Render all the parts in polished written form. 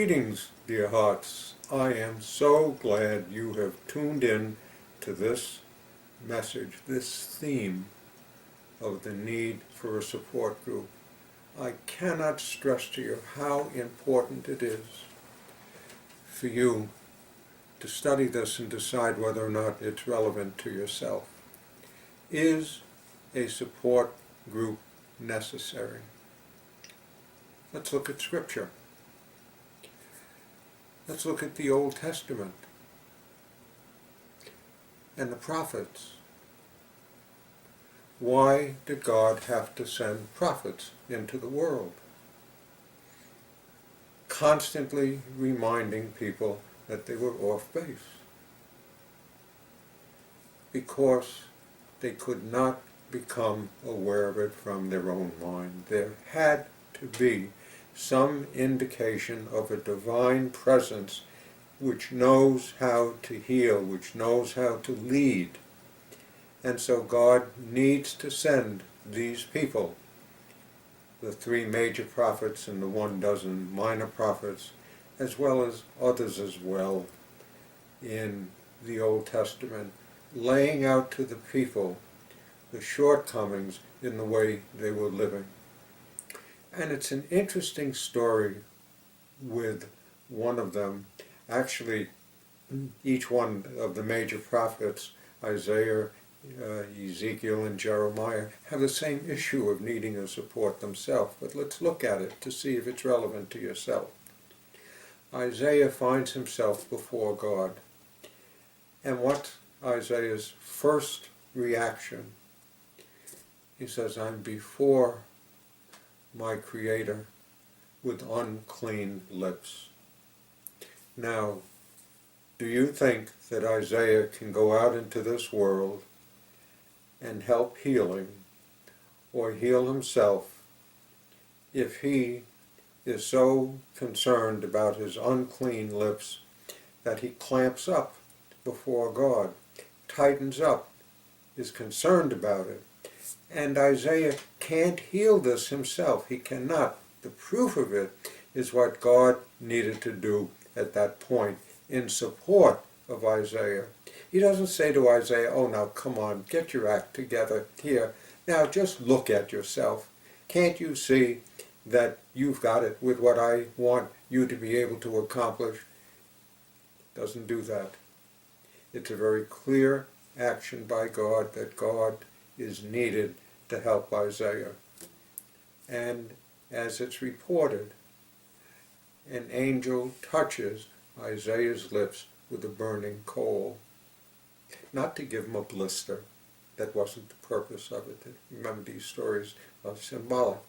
Greetings, dear hearts. I am so glad you have tuned in to this message, this theme of the need for a support group. I cannot stress to you how important it is for you to study this and decide whether or not it's relevant to yourself. Is a support group necessary? Let's look at Scripture. Let's look at the Old Testament and the prophets. Why did God have to send prophets into the world? Constantly reminding people that they were off base. Because they could not become aware of it from their own mind. There had to be some indication of a divine presence which knows how to heal, which knows how to lead. And so God needs to send these people, the 3 major prophets and the 12 minor prophets, as well as others as well in the Old Testament, laying out to the people the shortcomings in the way they were living. And it's an interesting story with one of them. Actually, each one of the major prophets, Isaiah, Ezekiel, and Jeremiah, have the same issue of needing a support themselves. But let's look at it to see if it's relevant to yourself. Isaiah finds himself before God. And what's Isaiah's first reaction? He says, I'm before my Creator with unclean lips. Now, do you think that Isaiah can go out into this world and help healing or heal himself if he is so concerned about his unclean lips that he clamps up before God, tightens up, is concerned about it? And Isaiah can't heal this himself. He cannot. The proof of it is what God needed to do at that point in support of Isaiah. He doesn't say to Isaiah, oh, now come on, get your act together here. Now just look at yourself. Can't you see that you've got it with what I want you to be able to accomplish? Doesn't do that. It's a very clear action by God that God is needed to help Isaiah. And as it's reported, an angel touches Isaiah's lips with a burning coal. Not to give him a blister. That wasn't the purpose of it. Remember, these stories are symbolic.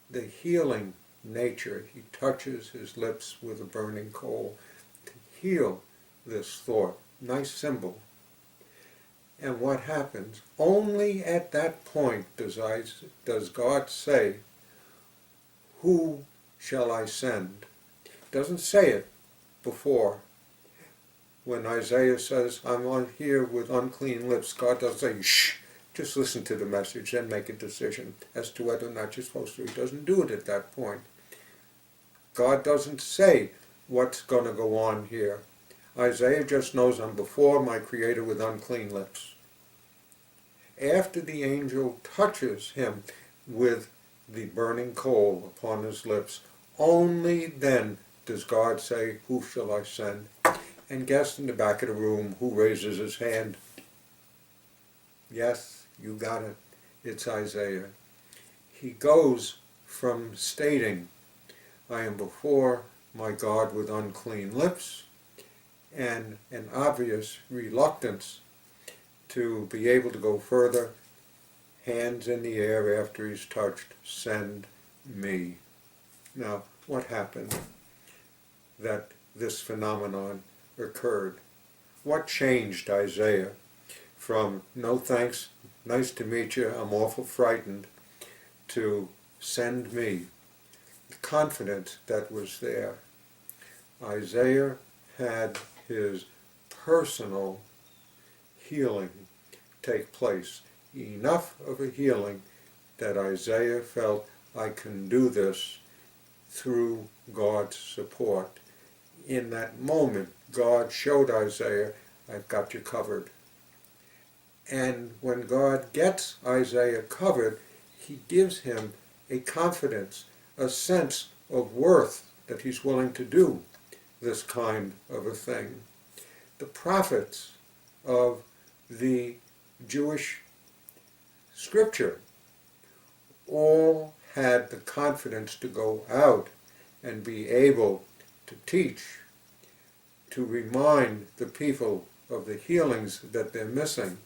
The healing nature, he touches his lips with a burning coal to heal this thought. Nice symbol. And what happens? Only at that point does God say, who shall I send? He doesn't say it before. When Isaiah says, I'm on here with unclean lips, God doesn't say, shh, just listen to the message and make a decision as to whether or not you're supposed to. He doesn't do it at that point. God doesn't say what's going to go on here. Isaiah just knows, I'm before my Creator with unclean lips. After the angel touches him with the burning coal upon his lips, only then does God say, who shall I send? And guess in the back of the room who raises his hand? Yes, you got it. It's Isaiah. He goes from stating, I am before my God with unclean lips, and an obvious reluctance to be able to go further, hands in the air after he's touched, send me. Now, what happened that this phenomenon occurred? What changed Isaiah from, no thanks, nice to meet you, I'm awful frightened, to send me? The confidence that was there. Isaiah had his personal healing take place. Enough of a healing that Isaiah felt, I can do this through God's support. In that moment, God showed Isaiah, I've got you covered. And when God gets Isaiah covered, he gives him a confidence, a sense of worth that he's willing to do this kind of a thing. The prophets of the Jewish scripture all had the confidence to go out and be able to teach, to remind the people of the healings that they're missing.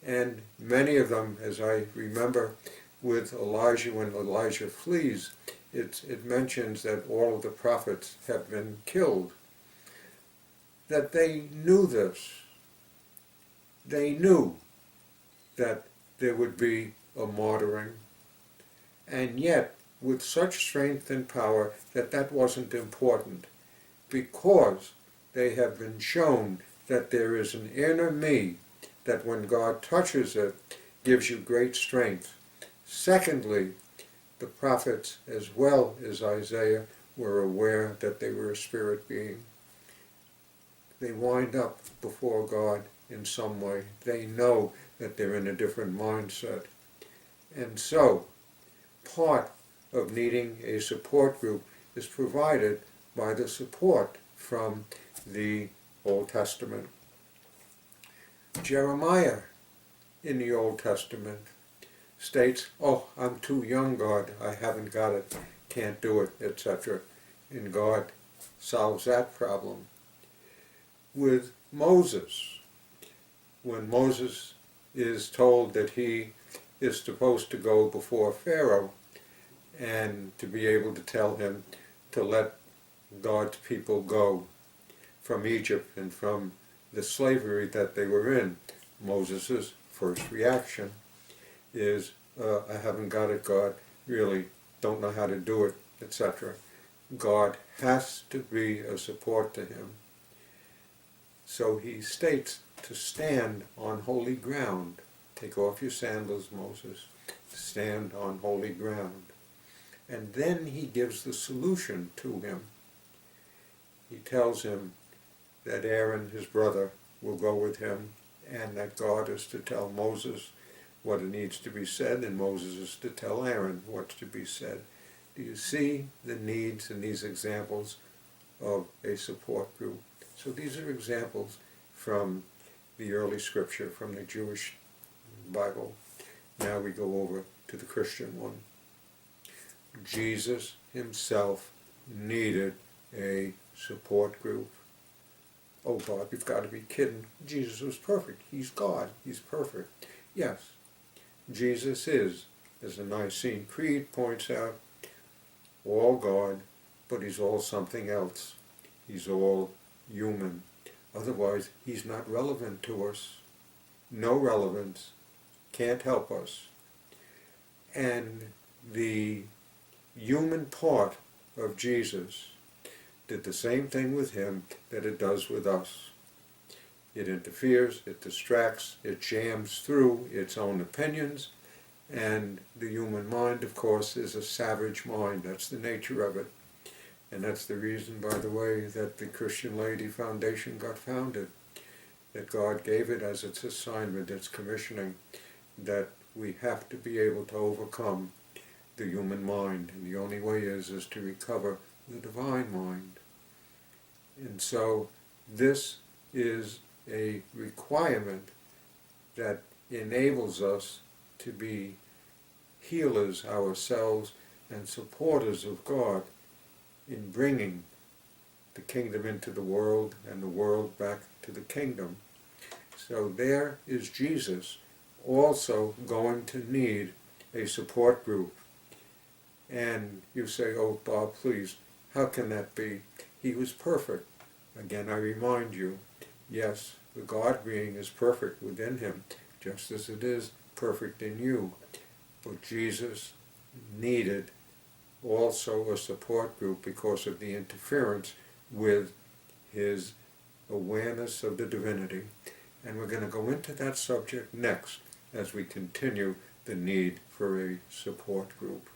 And many of them, as I remember with Elijah, when Elijah flees, it mentions that all of the prophets have been killed. That they knew this. They knew that there would be a martyring. And yet, with such strength and power, that wasn't important, because they have been shown that there is an inner me that when God touches it, gives you great strength. Secondly, the prophets, as well as Isaiah, were aware that they were a spirit being. They wind up before God in some way. They know that they're in a different mindset. And so, part of needing a support group is provided by the support from the Old Testament. Jeremiah in the Old Testament states, oh, I'm too young, God, I haven't got it, can't do it, etc. And God solves that problem. With Moses, when Moses is told that he is supposed to go before Pharaoh and to be able to tell him to let God's people go from Egypt and from the slavery that they were in, Moses' first reaction is, I haven't got it, God, really don't know how to do it, etc. God has to be a support to him. So he states to stand on holy ground. Take off your sandals, Moses. Stand on holy ground. And then he gives the solution to him. He tells him that Aaron, his brother, will go with him, and that God is to tell Moses what needs to be said, and Moses is to tell Aaron what's to be said. Do you see the needs in these examples of a support group? So these are examples from the early scripture, from the Jewish Bible. Now we go over to the Christian one. Jesus himself needed a support group. Oh God, you've got to be kidding. Jesus was perfect. He's God. He's perfect. Yes, Jesus is, as the Nicene Creed points out, all God, but he's all something else. He's all human. Otherwise, he's not relevant to us. No relevance. Can't help us. And the human part of Jesus did the same thing with him that it does with us. It interferes, it distracts, it jams through its own opinions, and the human mind, of course, is a savage mind. That's the nature of it. And that's the reason, by the way, that the Christian Laity Foundation got founded, that God gave it as its assignment, its commissioning, that we have to be able to overcome the human mind, and the only way is to recover the divine mind. And so this is a requirement that enables us to be healers ourselves and supporters of God in bringing the kingdom into the world and the world back to the kingdom. So there is Jesus also going to need a support group. And you say, oh Bob, please, how can that be? He was perfect. Again, I remind you, yes, the God being is perfect within him, just as it is perfect in you. But Jesus needed also a support group because of the interference with his awareness of the divinity. And we're going to go into that subject next as we continue the need for a support group.